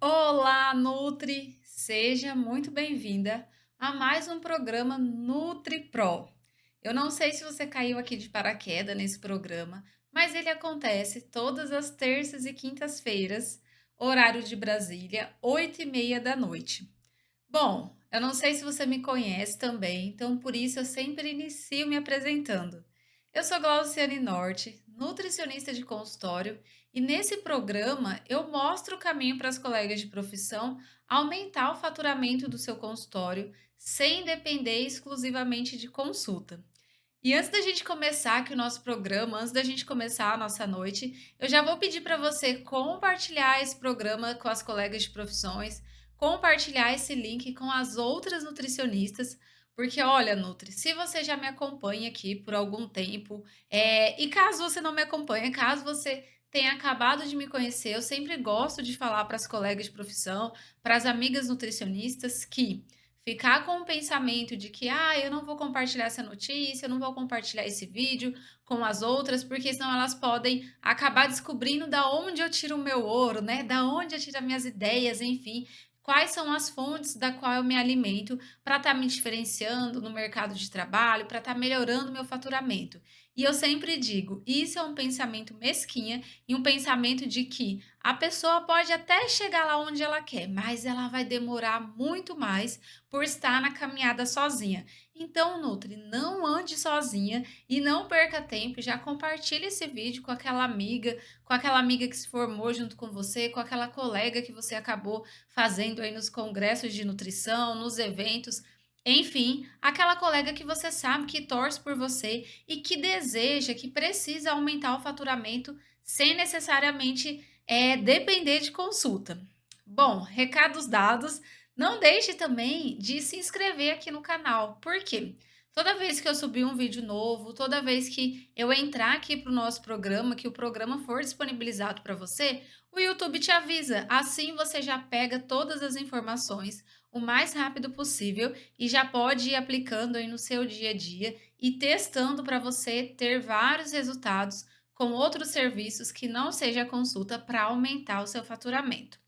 Olá, Nutri! Seja muito bem-vinda a mais um programa Nutri Pro. Eu não sei se você caiu aqui de paraquedas nesse programa, mas ele acontece todas as terças e quintas-feiras, horário de Brasília, 8h30 da noite. Bom, eu não sei se você me conhece também, então por isso eu sempre inicio me apresentando. Eu sou Glauciane Norte, nutricionista de consultório, e nesse programa eu mostro o caminho para as colegas de profissão aumentar o faturamento do seu consultório sem depender exclusivamente de consulta. E antes da gente começar aqui o nosso programa, antes da gente começar a nossa noite, eu já vou pedir para você compartilhar esse programa com as colegas de profissões, compartilhar esse link com as outras nutricionistas, porque olha, Nutri, se você já me acompanha aqui por algum tempo, e caso você não me acompanhe, caso você tenha acabado de me conhecer, eu sempre gosto de falar para as colegas de profissão, para as amigas nutricionistas, que ficar com o pensamento de que, eu não vou compartilhar essa notícia, eu não vou compartilhar esse vídeo com as outras, porque senão elas podem acabar descobrindo da onde eu tiro o meu ouro, né? Da onde eu tiro as minhas ideias, enfim. Quais são as fontes da qual eu me alimento para estar me diferenciando no mercado de trabalho, para estar melhorando meu faturamento. E eu sempre digo, isso é um pensamento mesquinha e um pensamento de que a pessoa pode até chegar lá onde ela quer, mas ela vai demorar muito mais por estar na caminhada sozinha. Então, Nutri, não ande sozinha e não perca tempo. Já compartilhe esse vídeo com aquela amiga que se formou junto com você, com aquela colega que você acabou fazendo aí nos congressos de nutrição, nos eventos. Enfim, aquela colega que você sabe que torce por você e que deseja, que precisa aumentar o faturamento sem necessariamente depender de consulta. Bom, recados dados. Não deixe também de se inscrever aqui no canal. Por quê? Toda vez que eu subir um vídeo novo, toda vez que eu entrar aqui para o nosso programa, que o programa for disponibilizado para você, o YouTube te avisa. Assim você já pega todas as informações o mais rápido possível e já pode ir aplicando aí no seu dia a dia e testando para você ter vários resultados com outros serviços que não seja consulta para aumentar o seu faturamento.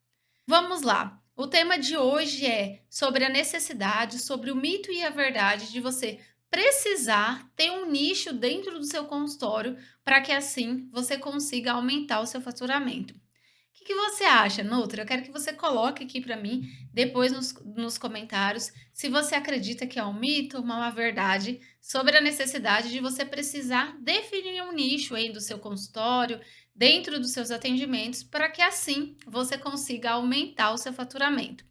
Vamos lá. O tema de hoje é sobre a necessidade, sobre o mito e a verdade de você precisar ter um nicho dentro do seu consultório para que assim você consiga aumentar o seu faturamento. O que você acha, Nutra? Eu quero que você coloque aqui para mim, depois nos comentários, se você acredita que é um mito ou uma verdade sobre a necessidade de você precisar definir um nicho aí do seu consultório, dentro dos seus atendimentos, para que assim você consiga aumentar o seu faturamento.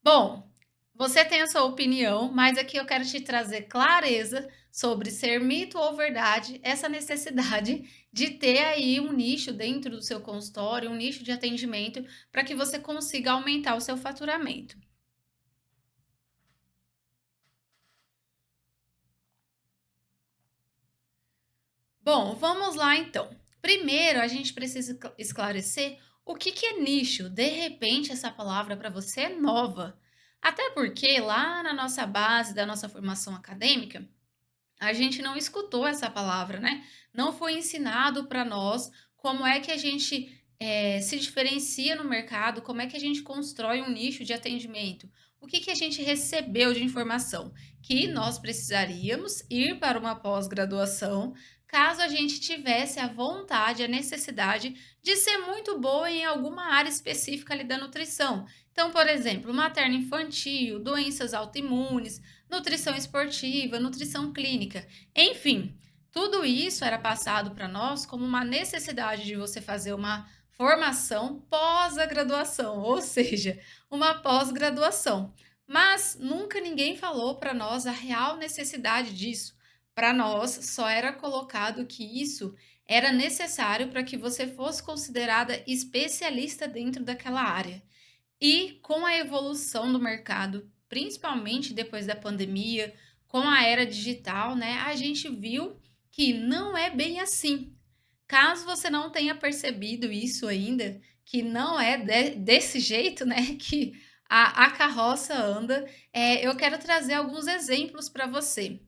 Bom, você tem a sua opinião, mas aqui eu quero te trazer clareza sobre ser mito ou verdade, essa necessidade de ter aí um nicho dentro do seu consultório, um nicho de atendimento, para que você consiga aumentar o seu faturamento. Bom, vamos lá então. Primeiro, a gente precisa esclarecer o que é nicho. De repente, essa palavra para você é nova. Até porque lá na nossa base da nossa formação acadêmica, a gente não escutou essa palavra, né? Não foi ensinado para nós como é que a gente se diferencia no mercado, como é que a gente constrói um nicho de atendimento. O que a gente recebeu de informação? Que nós precisaríamos ir para uma pós-graduação caso a gente tivesse a vontade, a necessidade de ser muito boa em alguma área específica ali da nutrição. Então, por exemplo, materno infantil, doenças autoimunes, nutrição esportiva, nutrição clínica, enfim, tudo isso era passado para nós como uma necessidade de você fazer uma formação pós a graduação, ou seja, uma pós-graduação. Mas nunca ninguém falou para nós a real necessidade disso. Para nós, só era colocado que isso era necessário para que você fosse considerada especialista dentro daquela área. E com a evolução do mercado, principalmente depois da pandemia, com a era digital, né, a gente viu que não é bem assim. Caso você não tenha percebido isso ainda, que não é desse jeito, né, que a carroça anda, eu quero trazer alguns exemplos para você.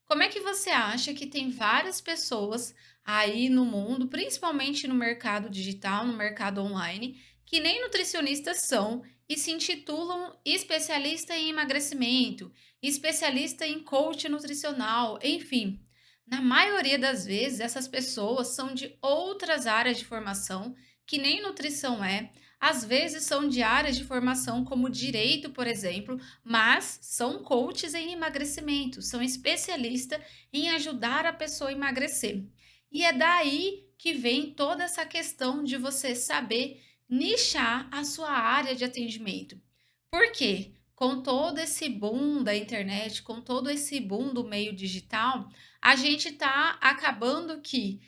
Como é que você acha que tem várias pessoas aí no mundo, principalmente no mercado digital, no mercado online, que nem nutricionistas são e se intitulam especialista em emagrecimento, especialista em coach nutricional, enfim. Na maioria das vezes, essas pessoas são de outras áreas de formação, que nem nutrição é, às vezes são de áreas de formação como direito, por exemplo, mas são coaches em emagrecimento, são especialistas em ajudar a pessoa a emagrecer. E é daí que vem toda essa questão de você saber nichar a sua área de atendimento. Por quê? Com todo esse boom da internet, com todo esse boom do meio digital, a gente está acabando que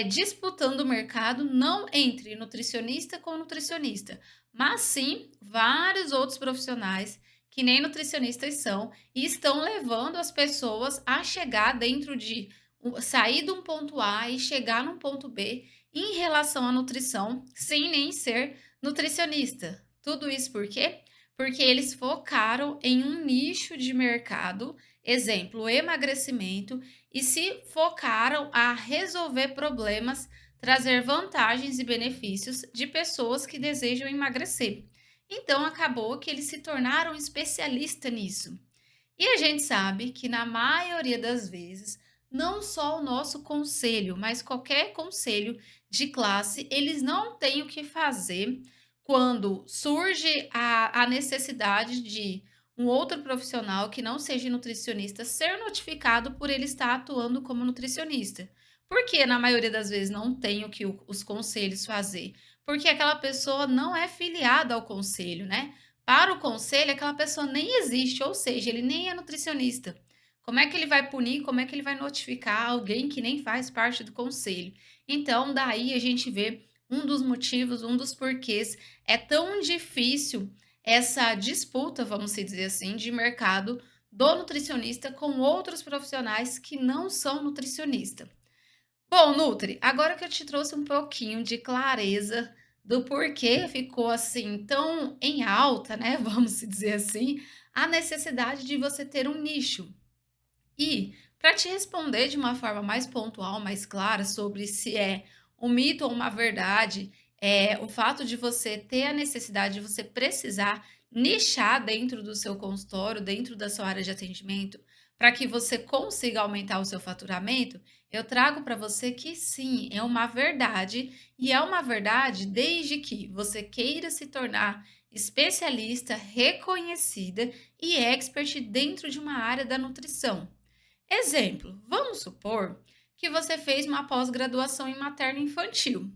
disputando o mercado não entre nutricionista com nutricionista, mas sim vários outros profissionais que nem nutricionistas são e estão levando as pessoas a chegar dentro de sair de um ponto A e chegar num ponto B em relação à nutrição, sem nem ser nutricionista. Tudo isso por quê? Porque eles focaram em um nicho de mercado, exemplo, o emagrecimento, e se focaram a resolver problemas, trazer vantagens e benefícios de pessoas que desejam emagrecer. Então acabou que eles se tornaram especialistas nisso. E a gente sabe que na maioria das vezes, não só o nosso conselho, mas qualquer conselho de classe, eles não têm o que fazer quando surge a necessidade de um outro profissional que não seja nutricionista ser notificado por ele estar atuando como nutricionista. Porque na maioria das vezes não tem o que os conselhos fazer? Porque aquela pessoa não é filiada ao conselho, né? Para o conselho, aquela pessoa nem existe, ou seja, ele nem é nutricionista. Como é que ele vai punir, como é que ele vai notificar alguém que nem faz parte do conselho? Então, daí a gente vê um dos motivos, um dos porquês é tão difícil essa disputa, vamos se dizer assim, de mercado do nutricionista com outros profissionais que não são nutricionista. Bom, Nutri, agora que eu te trouxe um pouquinho de clareza do porquê ficou assim tão em alta, né, vamos se dizer assim, a necessidade de você ter um nicho. E para te responder de uma forma mais pontual, mais clara sobre se é um mito ou uma verdade, o fato de você ter a necessidade de você precisar nichar dentro do seu consultório, dentro da sua área de atendimento, para que você consiga aumentar o seu faturamento, eu trago para você que sim, é uma verdade, e é uma verdade desde que você queira se tornar especialista, reconhecida e expert dentro de uma área da nutrição. Exemplo, vamos supor que você fez uma pós-graduação em materno infantil,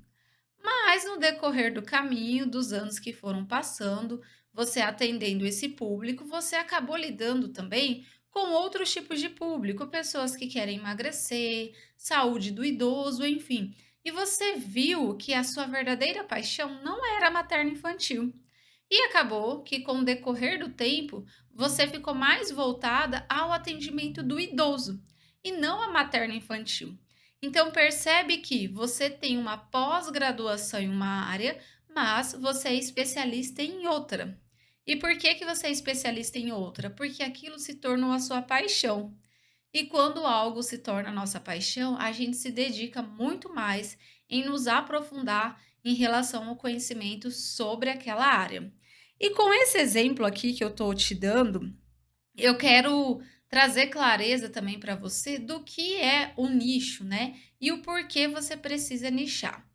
mas no decorrer do caminho, dos anos que foram passando, você atendendo esse público, você acabou lidando também com outros tipos de público, pessoas que querem emagrecer, saúde do idoso, enfim. E você viu que a sua verdadeira paixão não era materno infantil. E acabou que, com o decorrer do tempo, você ficou mais voltada ao atendimento do idoso e não a materno-infantil. Então, percebe que você tem uma pós-graduação em uma área, mas você é especialista em outra. E por que que você é especialista em outra? Porque aquilo se tornou a sua paixão. E quando algo se torna nossa paixão, a gente se dedica muito mais em nos aprofundar em relação ao conhecimento sobre aquela área. E com esse exemplo aqui que eu estou te dando, eu quero trazer clareza também para você do que é o nicho, né? E o porquê você precisa nichar.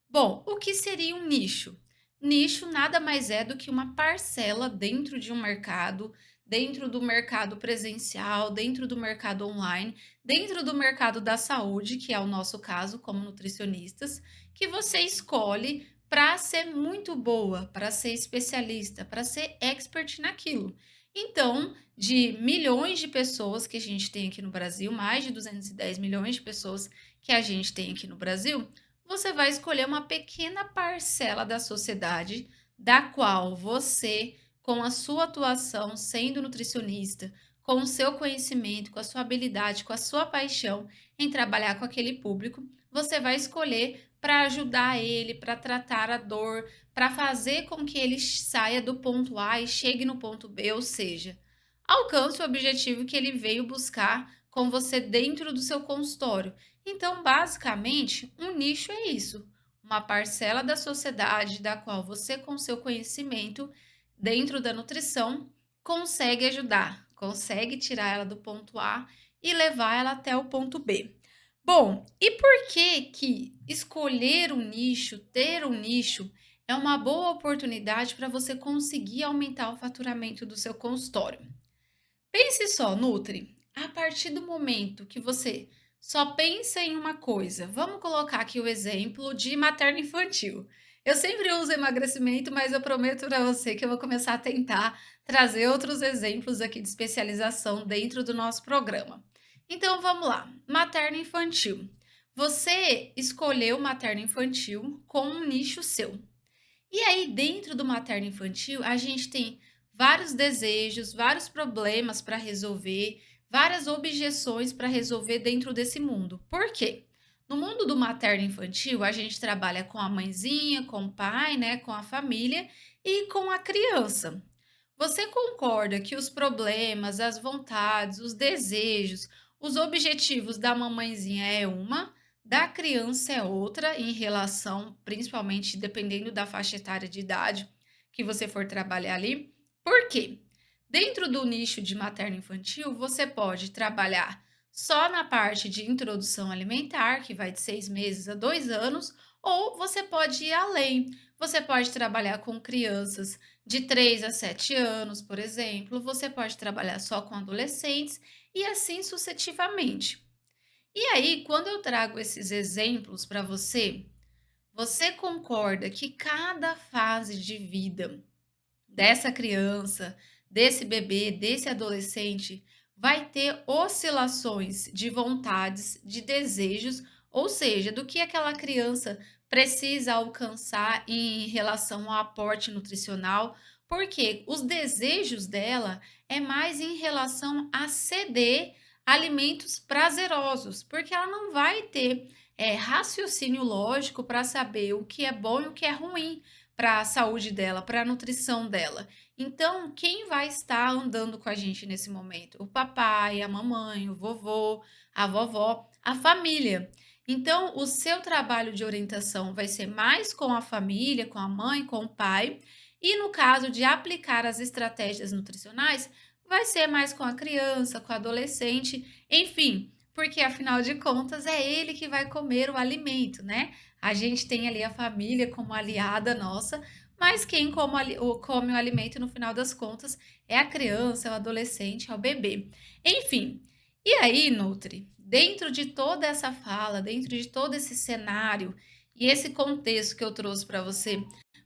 Bom, o que seria um nicho? Nicho nada mais é do que uma parcela dentro de um mercado, dentro do mercado presencial, dentro do mercado online, dentro do mercado da saúde, que é o nosso caso como nutricionistas, que você escolhe para ser muito boa, para ser especialista, para ser expert naquilo. Então, de milhões de pessoas que a gente tem aqui no Brasil, mais de 210 milhões de pessoas que a gente tem aqui no Brasil, você vai escolher uma pequena parcela da sociedade, da qual você, com a sua atuação sendo nutricionista, com o seu conhecimento, com a sua habilidade, com a sua paixão em trabalhar com aquele público, você vai escolher para ajudar ele, para tratar a dor, para fazer com que ele saia do ponto A e chegue no ponto B, ou seja, alcance o objetivo que ele veio buscar com você dentro do seu consultório. Então, basicamente, um nicho é isso, uma parcela da sociedade da qual você, com seu conhecimento dentro da nutrição, consegue ajudar, consegue tirar ela do ponto A e levar ela até o ponto B. Bom, e por que que escolher um nicho, ter um nicho, é uma boa oportunidade para você conseguir aumentar o faturamento do seu consultório? Pense só, Nutri, a partir do momento que você só pensa em uma coisa, vamos colocar aqui o exemplo de materno infantil. Eu sempre uso emagrecimento, mas eu prometo para você que eu vou começar a tentar trazer outros exemplos aqui de especialização dentro do nosso programa. Então vamos lá, materno infantil. Você escolheu materno infantil como um nicho seu. E aí, dentro do materno infantil, a gente tem vários desejos, vários problemas para resolver, várias objeções para resolver dentro desse mundo. Por quê? No mundo do materno infantil, a gente trabalha com a mãezinha, com o pai, né, com a família e com a criança. Você concorda que os problemas, as vontades, os desejos, os objetivos da mamãezinha é uma, da criança é outra, em relação, principalmente dependendo da faixa etária de idade que você for trabalhar ali? Por quê? Dentro do nicho de materno-infantil, você pode trabalhar só na parte de introdução alimentar, que vai de 6 meses a 2 anos, ou você pode ir além. Você pode trabalhar com crianças de 3 a 7 anos, por exemplo, você pode trabalhar só com adolescentes e assim sucessivamente. E aí, quando eu trago esses exemplos para você, você concorda que cada fase de vida dessa criança, desse bebê, desse adolescente, vai ter oscilações de vontades, de desejos, ou seja, do que aquela criança precisa alcançar em relação ao aporte nutricional, porque os desejos dela é mais em relação a ceder alimentos prazerosos, porque ela não vai ter raciocínio lógico para saber o que é bom e o que é ruim para a saúde dela, para a nutrição dela. Então, quem vai estar andando com a gente nesse momento? O papai, a mamãe, o vovô, a vovó, a família. Então, o seu trabalho de orientação vai ser mais com a família, com a mãe, com o pai, e no caso de aplicar as estratégias nutricionais, vai ser mais com a criança, com o adolescente, enfim, porque afinal de contas é ele que vai comer o alimento, né? A gente tem ali a família como aliada nossa, mas quem come o alimento no final das contas é a criança, é o adolescente, é o bebê. Enfim, e aí, Nutri, dentro de toda essa fala, dentro de todo esse cenário e esse contexto que eu trouxe para você,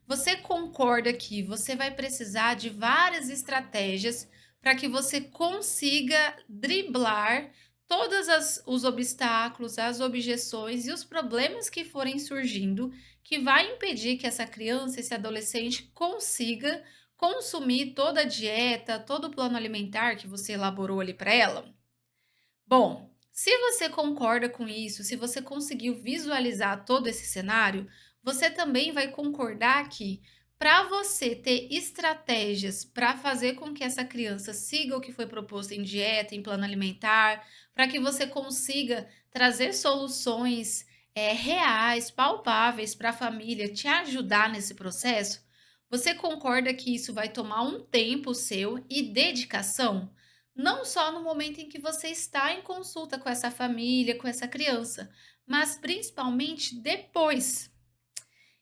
você concorda que você vai precisar de várias estratégias para que você consiga driblar todas os obstáculos, as objeções e os problemas que forem surgindo, que vai impedir que essa criança, esse adolescente consiga consumir toda a dieta, todo o plano alimentar que você elaborou ali para ela? Bom, se você concorda com isso, se você conseguiu visualizar todo esse cenário, você também vai concordar que para você ter estratégias para fazer com que essa criança siga o que foi proposto em dieta, em plano alimentar, para que você consiga trazer soluções reais, palpáveis para a família, te ajudar nesse processo, você concorda que isso vai tomar um tempo seu e dedicação? Não só no momento em que você está em consulta com essa família, com essa criança, mas principalmente depois.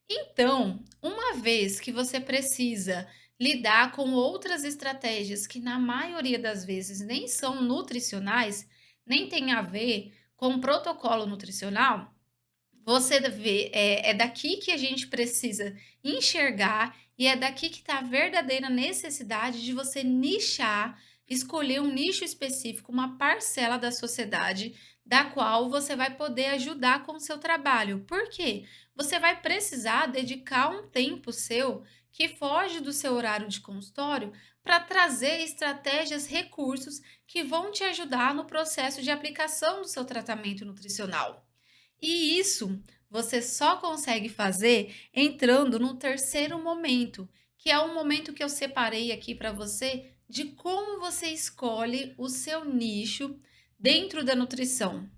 Então, uma vez que você precisa lidar com outras estratégias que, na maioria das vezes, nem são nutricionais, nem tem a ver com o protocolo nutricional, você vê, é daqui que a gente precisa enxergar e é daqui que está a verdadeira necessidade de você nichar, escolher um nicho específico, uma parcela da sociedade da qual você vai poder ajudar com o seu trabalho. Por quê? Você vai precisar dedicar um tempo seu que foge do seu horário de consultório para trazer estratégias, recursos que vão te ajudar no processo de aplicação do seu tratamento nutricional. E isso você só consegue fazer entrando no terceiro momento, que é o momento que eu separei aqui para você de como você escolhe o seu nicho dentro da nutrição.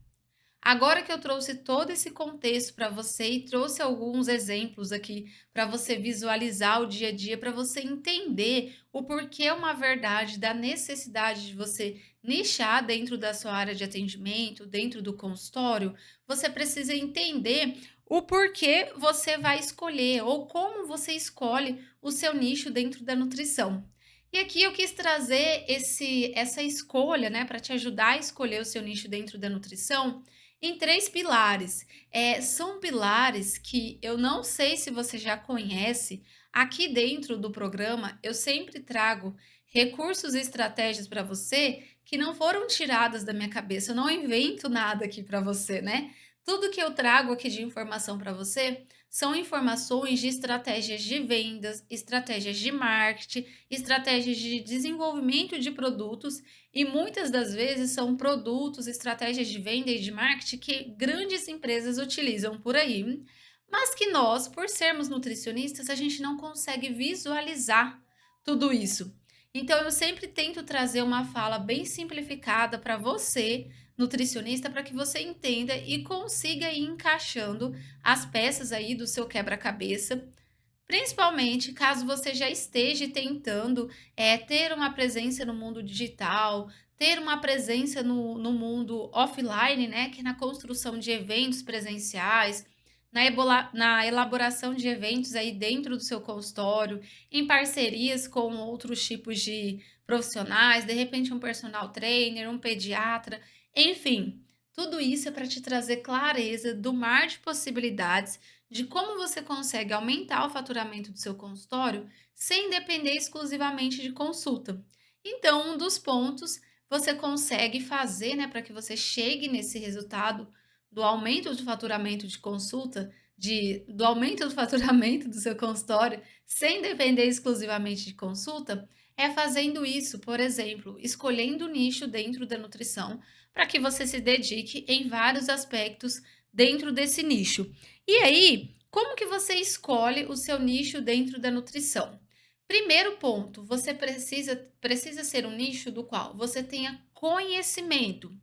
Agora que eu trouxe todo esse contexto para você e trouxe alguns exemplos aqui para você visualizar o dia a dia, para você entender o porquê é uma verdade da necessidade de você nichar dentro da sua área de atendimento, dentro do consultório, você precisa entender o porquê você vai escolher ou como você escolhe o seu nicho dentro da nutrição. E aqui eu quis trazer essa escolha, né, para te ajudar a escolher o seu nicho dentro da nutrição em 3 pilares. São pilares que eu não sei se você já conhece. Aqui dentro do programa, eu sempre trago recursos e estratégias para você que não foram tiradas da minha cabeça. Eu não invento nada aqui para você, né. Tudo que eu trago aqui de informação para você são informações de estratégias de vendas, estratégias de marketing, estratégias de desenvolvimento de produtos e muitas das vezes são produtos, estratégias de venda e de marketing que grandes empresas utilizam por aí, mas que nós, por sermos nutricionistas, a gente não consegue visualizar tudo isso. Então, eu sempre tento trazer uma fala bem simplificada para você, nutricionista, para que você entenda e consiga ir encaixando as peças aí do seu quebra-cabeça. Principalmente caso você já esteja tentando, ter uma presença no mundo digital, ter uma presença no mundo offline, né, que é na construção de eventos presenciais, na elaboração de eventos aí dentro do seu consultório, em parcerias com outros tipos de profissionais, de repente um personal trainer, um pediatra, enfim, tudo isso é para te trazer clareza do mar de possibilidades de como você consegue aumentar o faturamento do seu consultório sem depender exclusivamente de consulta. Então, um dos pontos você consegue fazer, né, para que você chegue nesse resultado do aumento do faturamento de consulta, do aumento do faturamento do seu consultório, sem depender exclusivamente de consulta, é fazendo isso, por exemplo, escolhendo o nicho dentro da nutrição, para que você se dedique em vários aspectos dentro desse nicho. E aí, como que você escolhe o seu nicho dentro da nutrição? Primeiro ponto, você precisa ser um nicho do qual você tenha conhecimento.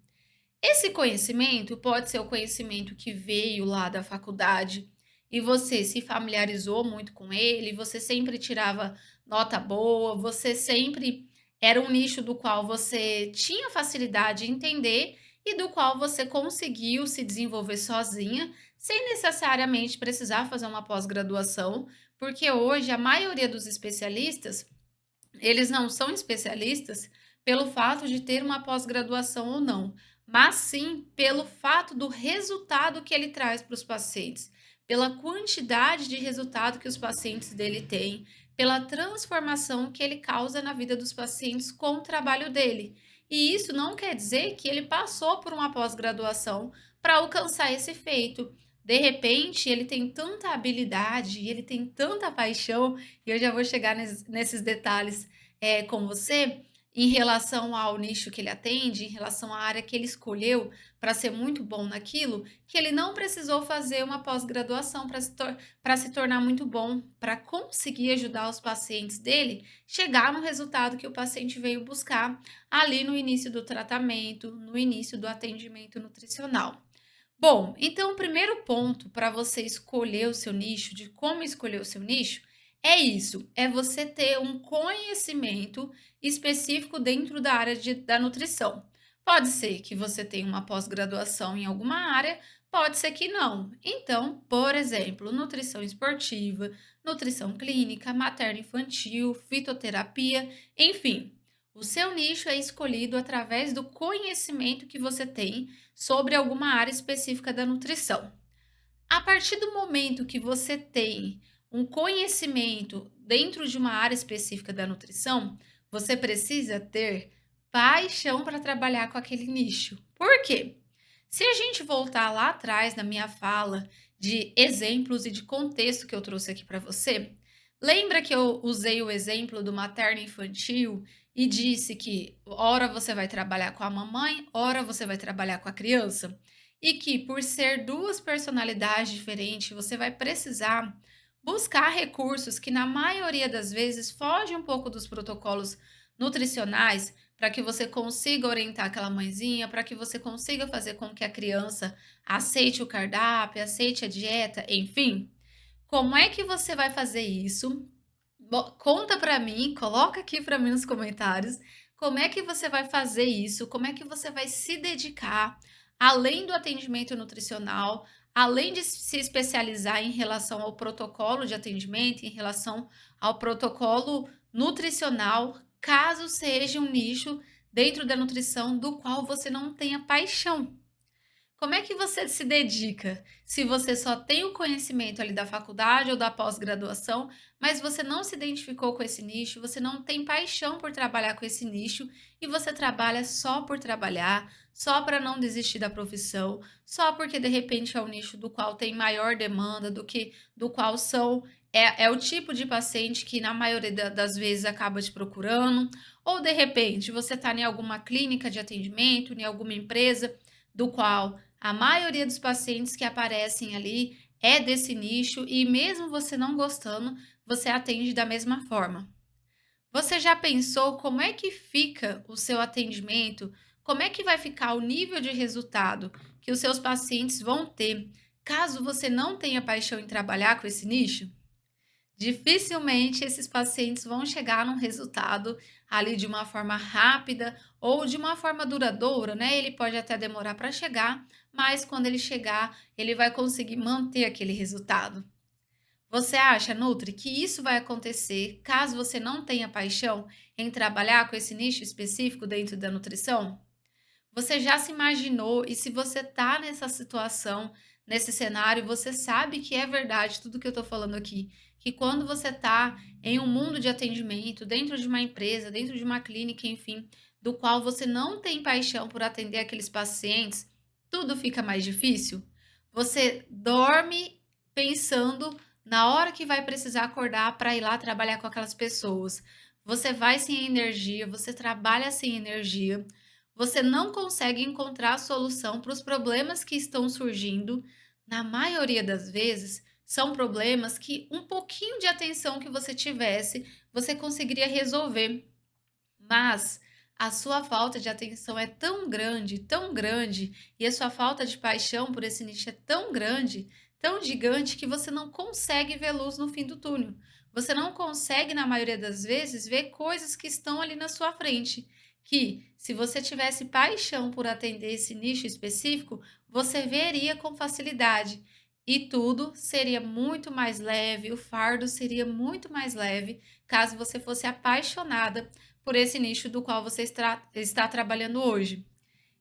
Esse conhecimento pode ser o conhecimento que veio lá da faculdade e você se familiarizou muito com ele, você sempre tirava nota boa, você sempre era um nicho do qual você tinha facilidade em entender e do qual você conseguiu se desenvolver sozinha, sem necessariamente precisar fazer uma pós-graduação, porque hoje a maioria dos especialistas eles não são especialistas pelo fato de ter uma pós-graduação ou não, mas sim pelo fato do resultado que ele traz para os pacientes, pela quantidade de resultado que os pacientes dele têm, pela transformação que ele causa na vida dos pacientes com o trabalho dele. E isso não quer dizer que ele passou por uma pós-graduação para alcançar esse feito. De repente, ele tem tanta habilidade, ele tem tanta paixão, e eu já vou chegar nesses detalhes com você, em relação ao nicho que ele atende, em relação à área que ele escolheu para ser muito bom naquilo, que ele não precisou fazer uma pós-graduação para se tornar muito bom, para conseguir ajudar os pacientes dele chegar no resultado que o paciente veio buscar ali no início do tratamento, no início do atendimento nutricional. Bom, então o primeiro ponto para você escolher o seu nicho, de como escolher o seu nicho, é isso, é você ter um conhecimento específico dentro da área da nutrição. Pode ser que você tenha uma pós-graduação em alguma área, pode ser que não. Então, por exemplo, nutrição esportiva, nutrição clínica, materno-infantil, fitoterapia, enfim. O seu nicho é escolhido através do conhecimento que você tem sobre alguma área específica da nutrição. A partir do momento que você tem um conhecimento dentro de uma área específica da nutrição, você precisa ter paixão para trabalhar com aquele nicho. Por quê? Se a gente voltar lá atrás na minha fala de exemplos e de contexto que eu trouxe aqui para você, lembra que eu usei o exemplo do materno infantil e disse que ora você vai trabalhar com a mamãe, ora você vai trabalhar com a criança? E que por ser duas personalidades diferentes, você vai precisar Buscar recursos que, na maioria das vezes, fogem um pouco dos protocolos nutricionais para que você consiga orientar aquela mãezinha, para que você consiga fazer com que a criança aceite o cardápio, aceite a dieta, enfim. Como é que você vai fazer isso? Conta para mim, coloca aqui para mim nos comentários, como é que você vai fazer isso, como é que você vai se dedicar, além do atendimento nutricional, além de se especializar em relação ao protocolo de atendimento, em relação ao protocolo nutricional, caso seja um nicho dentro da nutrição do qual você não tenha paixão. Como é que você se dedica? Se você só tem o conhecimento ali da faculdade ou da pós-graduação, mas você não se identificou com esse nicho, você não tem paixão por trabalhar com esse nicho e você trabalha só por trabalhar, só para não desistir da profissão, só porque de repente é um nicho do qual tem maior demanda, do qual é o tipo de paciente que na maioria das vezes acaba te procurando, ou de repente você está em alguma clínica de atendimento, em alguma empresa do qual a maioria dos pacientes que aparecem ali é desse nicho e mesmo você não gostando, você atende da mesma forma. Você já pensou como é que fica o seu atendimento? Como é que vai ficar o nível de resultado que os seus pacientes vão ter, caso você não tenha paixão em trabalhar com esse nicho? Dificilmente esses pacientes vão chegar num resultado ali de uma forma rápida ou de uma forma duradoura, né? Ele pode até demorar para chegar, mas quando ele chegar, ele vai conseguir manter aquele resultado. Você acha, Nutri, que isso vai acontecer caso você não tenha paixão em trabalhar com esse nicho específico dentro da nutrição? Você já se imaginou e se você tá nessa situação, nesse cenário, você sabe que é verdade tudo que eu tô falando aqui, que quando você tá em um mundo de atendimento, dentro de uma empresa, dentro de uma clínica, enfim, do qual você não tem paixão por atender aqueles pacientes, tudo fica mais difícil? Você dorme pensando na hora que vai precisar acordar para ir lá trabalhar com aquelas pessoas. Você vai sem energia, você trabalha sem energia, você não consegue encontrar a solução para os problemas que estão surgindo. Na maioria das vezes, são problemas que um pouquinho de atenção que você tivesse, você conseguiria resolver. Mas a sua falta de atenção é tão grande, e a sua falta de paixão por esse nicho é tão grande, tão gigante, que você não consegue ver luz no fim do túnel. Você não consegue, na maioria das vezes, ver coisas que estão ali na sua frente. Que, se você tivesse paixão por atender esse nicho específico, você veria com facilidade. E tudo seria muito mais leve, o fardo seria muito mais leve, caso você fosse apaixonada por esse nicho do qual você está trabalhando hoje.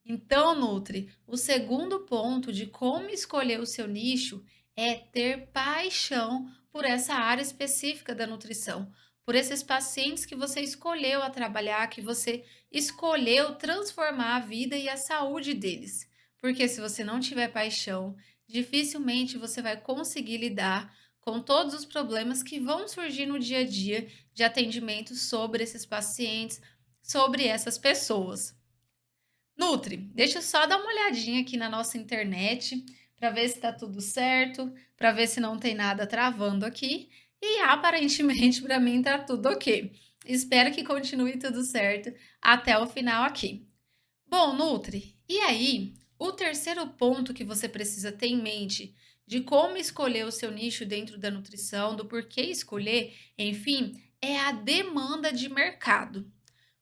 Então, Nutri, o segundo ponto de como escolher o seu nicho é ter paixão por essa área específica da nutrição, por esses pacientes que você escolheu a trabalhar, que você escolheu transformar a vida e a saúde deles. Porque se você não tiver paixão, dificilmente você vai conseguir lidar com todos os problemas que vão surgir no dia a dia de atendimento sobre esses pacientes, sobre essas pessoas. Nutri, deixa eu só dar uma olhadinha aqui na nossa internet para ver se está tudo certo, para ver se não tem nada travando aqui. E aparentemente para mim está tudo ok. Espero que continue tudo certo até o final aqui. Bom, Nutri, e aí, o terceiro ponto que você precisa ter em mente de como escolher o seu nicho dentro da nutrição, do porquê escolher, enfim, é a demanda de mercado.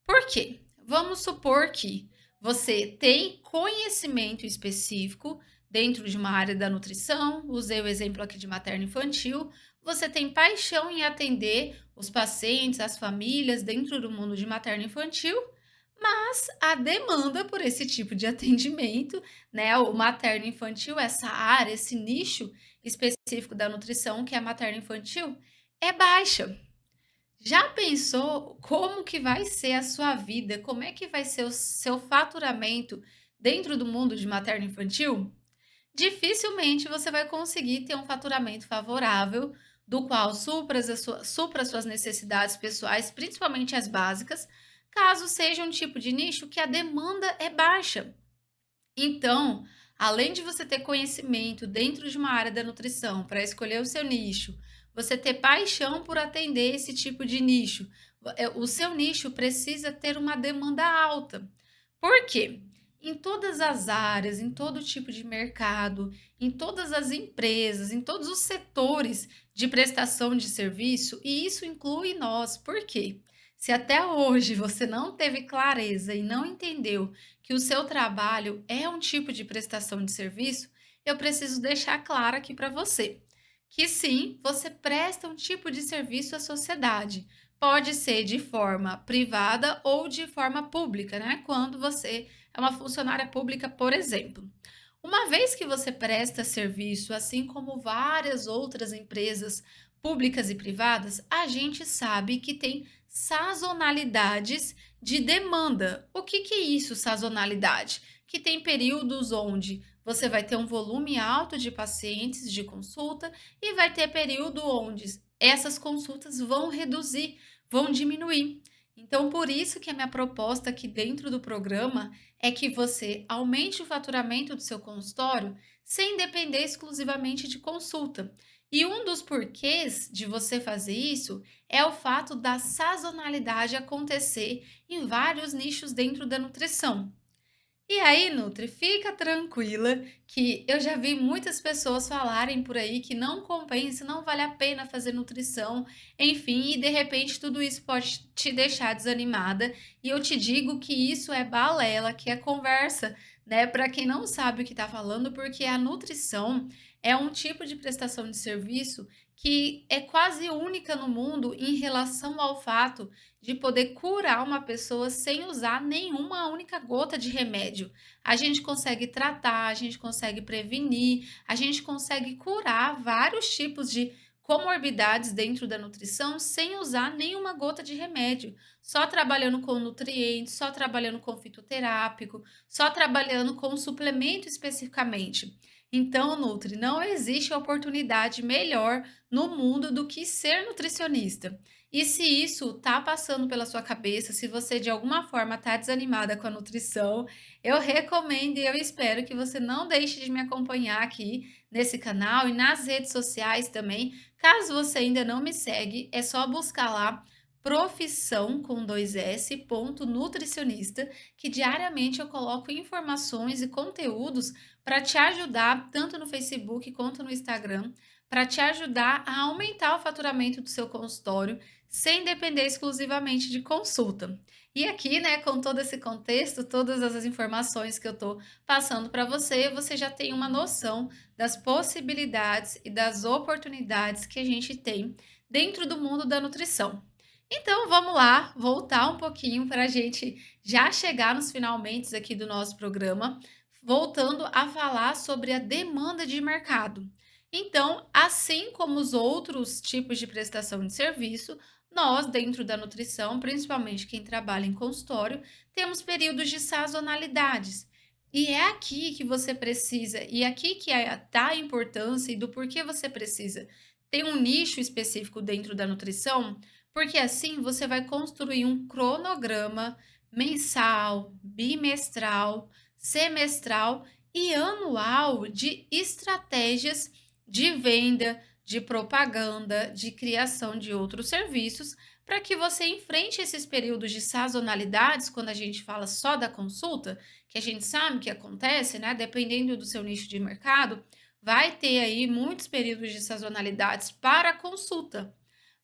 Por quê? Vamos supor que você tem conhecimento específico dentro de uma área da nutrição, usei o exemplo aqui de materno infantil, você tem paixão em atender os pacientes, as famílias dentro do mundo de materno infantil, mas a demanda por esse tipo de atendimento, né, o materno infantil, essa área, esse nicho específico da nutrição, que é materno infantil, é baixa. Já pensou como que vai ser a sua vida? Como é que vai ser o seu faturamento dentro do mundo de materno infantil? Dificilmente você vai conseguir ter um faturamento favorável, do qual supra as suas necessidades pessoais, principalmente as básicas, caso seja um tipo de nicho que a demanda é baixa. Então, além de você ter conhecimento dentro de uma área da nutrição para escolher o seu nicho, você ter paixão por atender esse tipo de nicho. O seu nicho precisa ter uma demanda alta. Por quê? Em todas as áreas, em todo tipo de mercado, em todas as empresas, em todos os setores de prestação de serviço, e isso inclui nós. Por quê? Se até hoje você não teve clareza e não entendeu que o seu trabalho é um tipo de prestação de serviço, eu preciso deixar claro aqui para você que sim, você presta um tipo de serviço à sociedade. Pode ser de forma privada ou de forma pública, né? Quando você é uma funcionária pública, por exemplo. Uma vez que você presta serviço, assim como várias outras empresas públicas e privadas, a gente sabe que tem sazonalidades de demanda. O que é isso, sazonalidade? Que tem períodos onde você vai ter um volume alto de pacientes de consulta e vai ter período onde essas consultas vão reduzir, vão diminuir. Então, por isso que a minha proposta aqui dentro do programa é que você aumente o faturamento do seu consultório sem depender exclusivamente de consulta. E um dos porquês de você fazer isso é o fato da sazonalidade acontecer em vários nichos dentro da nutrição. E aí, Nutri, fica tranquila que eu já vi muitas pessoas falarem por aí que não compensa, não vale a pena fazer nutrição, enfim, e de repente tudo isso pode te deixar desanimada. E eu te digo que isso é balela, que é conversa, né? Para quem não sabe o que está falando, porque a nutrição é um tipo de prestação de serviço que é quase única no mundo em relação ao fato de poder curar uma pessoa sem usar nenhuma única gota de remédio. A gente consegue tratar, a gente consegue prevenir, a gente consegue curar vários tipos de comorbidades dentro da nutrição sem usar nenhuma gota de remédio, só trabalhando com nutrientes, só trabalhando com fitoterápico, só trabalhando com suplemento especificamente. Então, Nutri, não existe oportunidade melhor no mundo do que ser nutricionista. E se isso tá passando pela sua cabeça, se você de alguma forma tá desanimada com a nutrição, eu recomendo e eu espero que você não deixe de me acompanhar aqui nesse canal e nas redes sociais também. Caso você ainda não me segue, é só buscar lá profissão com dois S, ponto, nutricionista, que diariamente eu coloco informações e conteúdos para te ajudar, tanto no Facebook quanto no Instagram, para te ajudar a aumentar o faturamento do seu consultório sem depender exclusivamente de consulta. E aqui, né, com todo esse contexto, todas essas informações que eu estou passando para você, você já tem uma noção das possibilidades e das oportunidades que a gente tem dentro do mundo da nutrição. Então, vamos lá, voltar um pouquinho para a gente já chegar nos finalmente aqui do nosso programa, voltando a falar sobre a demanda de mercado. Então, assim como os outros tipos de prestação de serviço, nós, dentro da nutrição, principalmente quem trabalha em consultório, temos períodos de sazonalidades. E é aqui que você precisa, e aqui que está a importância e do porquê você precisa ter um nicho específico dentro da nutrição, porque assim você vai construir um cronograma mensal, bimestral, semestral e anual de estratégias de venda, de propaganda, de criação de outros serviços, para que você enfrente esses períodos de sazonalidades, quando a gente fala só da consulta, que a gente sabe que acontece, né? Dependendo do seu nicho de mercado, vai ter aí muitos períodos de sazonalidades para a consulta,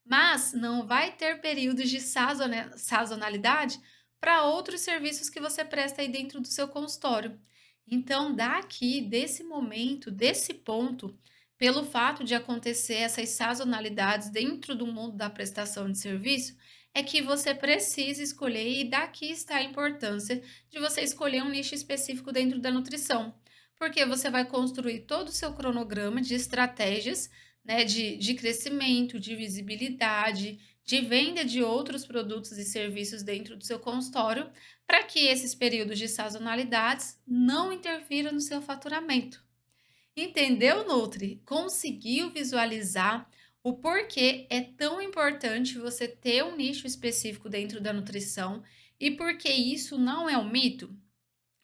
mas não vai ter períodos de sazonalidade para outros serviços que você presta aí dentro do seu consultório. Então, daqui, desse momento, desse ponto, pelo fato de acontecer essas sazonalidades dentro do mundo da prestação de serviço, é que você precisa escolher, e daqui está a importância de você escolher um nicho específico dentro da nutrição, porque você vai construir todo o seu cronograma de estratégias, né, de crescimento, de visibilidade, de venda de outros produtos e serviços dentro do seu consultório, para que esses períodos de sazonalidades não interfiram no seu faturamento. Entendeu, Nutri? Conseguiu visualizar o porquê é tão importante você ter um nicho específico dentro da nutrição e porque isso não é um mito?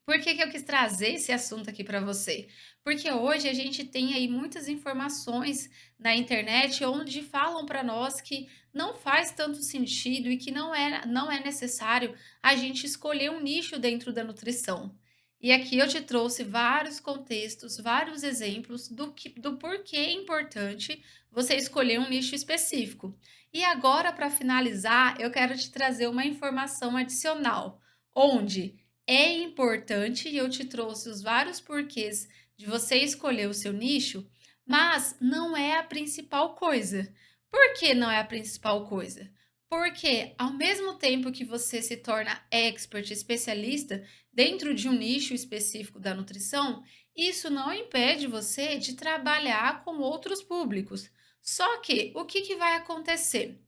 Por que que eu quis trazer esse assunto aqui para você? Porque hoje a gente tem aí muitas informações na internet onde falam para nós que não faz tanto sentido e que não é necessário a gente escolher um nicho dentro da nutrição. E aqui eu te trouxe vários contextos, vários exemplos do porquê é importante você escolher um nicho específico. E agora, para finalizar, eu quero te trazer uma informação adicional, onde é importante e eu te trouxe os vários porquês de você escolher o seu nicho, mas não é a principal coisa. Por que não é a principal coisa? Porque ao mesmo tempo que você se torna expert, especialista dentro de um nicho específico da nutrição, isso não impede você de trabalhar com outros públicos. Só que o que vai acontecer?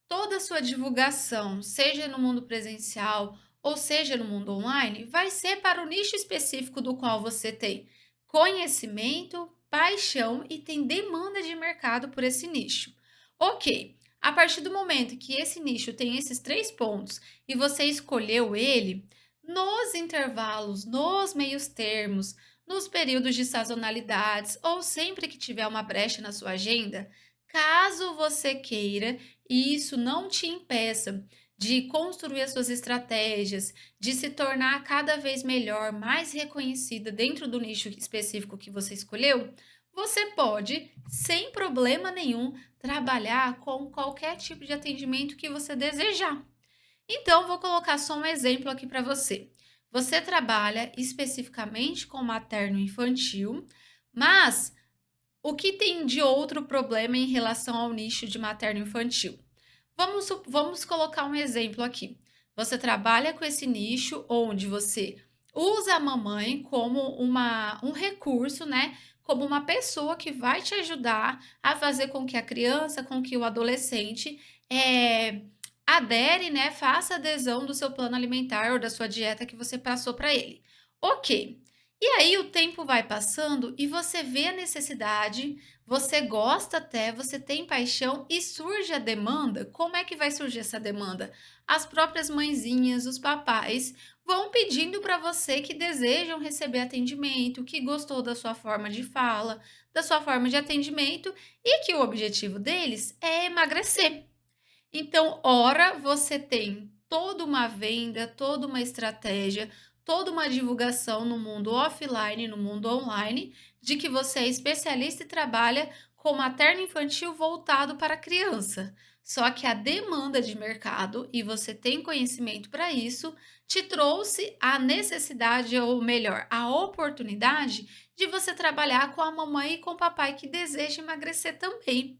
Toda a sua divulgação, seja no mundo presencial ou seja no mundo online, vai ser para o nicho específico do qual você tem conhecimento, paixão e tem demanda de mercado por esse nicho. Ok, a partir do momento que esse nicho tem esses três pontos e você escolheu ele, nos intervalos, nos meios termos, nos períodos de sazonalidades ou sempre que tiver uma brecha na sua agenda, caso você queira e isso não te impeça de construir as suas estratégias, de se tornar cada vez melhor, mais reconhecida dentro do nicho específico que você escolheu, você pode, sem problema nenhum, trabalhar com qualquer tipo de atendimento que você desejar. Então, vou colocar só um exemplo aqui para você. Você trabalha especificamente com materno infantil, mas o que tem de outro problema em relação ao nicho de materno infantil? Vamos colocar um exemplo aqui. Você trabalha com esse nicho onde você usa a mamãe como um recurso, né? Como uma pessoa que vai te ajudar a fazer com que a criança, com que o adolescente adere, né? Faça adesão do seu plano alimentar ou da sua dieta que você passou para ele. Ok. E aí o tempo vai passando e você vê a necessidade, você gosta até, você tem paixão e surge a demanda. Como é que vai surgir essa demanda? As próprias mãezinhas, os papais vão pedindo para você que desejam receber atendimento, que gostou da sua forma de fala, da sua forma de atendimento e que o objetivo deles é emagrecer. Então, ora, você tem toda uma venda, toda uma estratégia, toda uma divulgação no mundo offline, no mundo online, de que você é especialista e trabalha com materno infantil voltado para a criança. Só que a demanda de mercado, e você tem conhecimento para isso, te trouxe a necessidade, ou melhor, a oportunidade de você trabalhar com a mamãe e com o papai que deseja emagrecer também.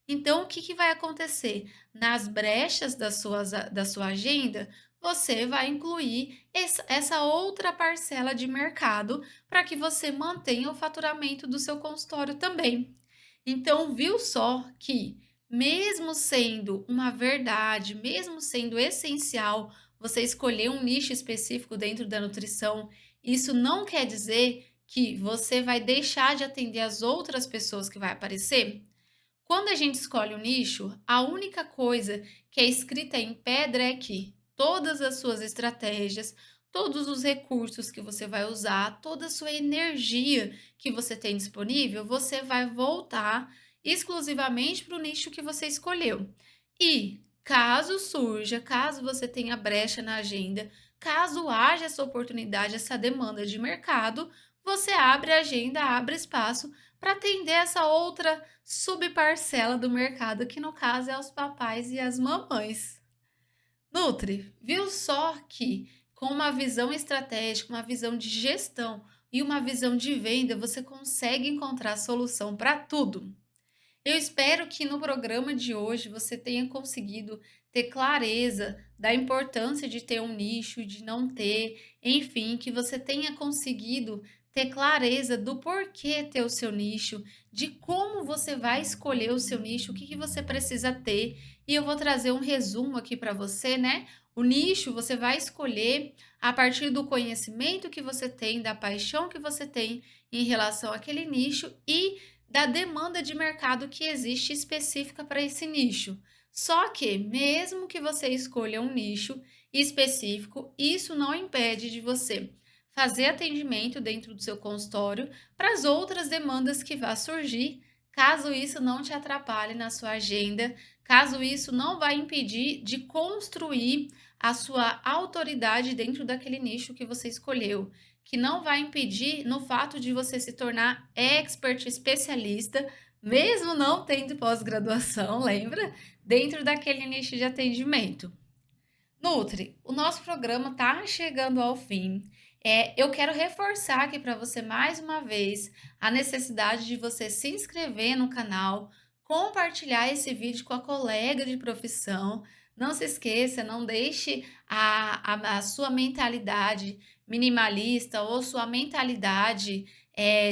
Então, o que vai acontecer? Nas brechas da sua agenda, você vai incluir essa outra parcela de mercado para que você mantenha o faturamento do seu consultório também. Então, viu só que, mesmo sendo uma verdade, mesmo sendo essencial você escolher um nicho específico dentro da nutrição, isso não quer dizer que você vai deixar de atender as outras pessoas que vai aparecer? Quando a gente escolhe o nicho, a única coisa que é escrita em pedra é que todas as suas estratégias, todos os recursos que você vai usar, toda a sua energia que você tem disponível, você vai voltar exclusivamente para o nicho que você escolheu. E caso surja, caso você tenha brecha na agenda, caso haja essa oportunidade, essa demanda de mercado, você abre a agenda, abre espaço para atender essa outra subparcela do mercado, que no caso é os papais e as mamães. Nutri, viu só que com uma visão estratégica, uma visão de gestão e uma visão de venda, você consegue encontrar solução para tudo? Eu espero que no programa de hoje você tenha conseguido ter clareza da importância de ter um nicho, de não ter, enfim, que você tenha conseguido ter clareza do porquê ter o seu nicho, de como você vai escolher o seu nicho, o que você precisa ter. E eu vou trazer um resumo aqui para você, né? O nicho você vai escolher a partir do conhecimento que você tem, da paixão que você tem em relação àquele nicho e da demanda de mercado que existe específica para esse nicho. Só que, mesmo que você escolha um nicho específico, isso não impede de você fazer atendimento dentro do seu consultório para as outras demandas que vá surgir, caso isso não te atrapalhe na sua agenda, caso isso não vá impedir de construir a sua autoridade dentro daquele nicho que você escolheu, que não vai impedir no fato de você se tornar expert, especialista, mesmo não tendo pós-graduação, lembra? Dentro daquele nicho de atendimento. Nutri, o nosso programa está chegando ao fim. Eu quero reforçar aqui para você mais uma vez a necessidade de você se inscrever no canal, compartilhar esse vídeo com a colega de profissão. Não se esqueça, não deixe a sua mentalidade minimalista ou sua mentalidade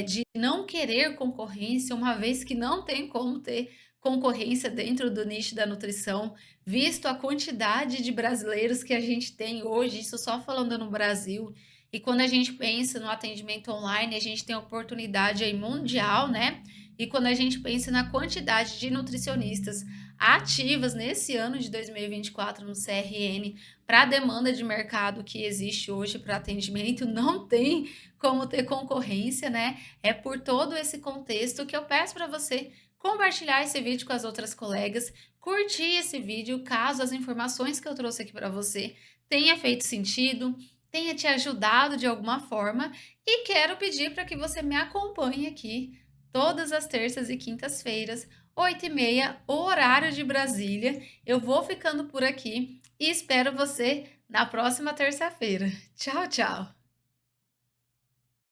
de não querer concorrência, uma vez que não tem como ter concorrência dentro do nicho da nutrição, visto a quantidade de brasileiros que a gente tem hoje, isso só falando no Brasil. E quando a gente pensa no atendimento online, a gente tem oportunidade aí mundial, né? E quando a gente pensa na quantidade de nutricionistas ativas nesse ano de 2024 no CRN, para a demanda de mercado que existe hoje para atendimento, não tem como ter concorrência, né? É por todo esse contexto que eu peço para você compartilhar esse vídeo com as outras colegas, curtir esse vídeo caso as informações que eu trouxe aqui para você tenha feito sentido, tenha te ajudado de alguma forma e quero pedir para que você me acompanhe aqui todas as terças e quintas-feiras, 8h30, horário de Brasília. Eu vou ficando por aqui e espero você na próxima terça-feira. Tchau, tchau!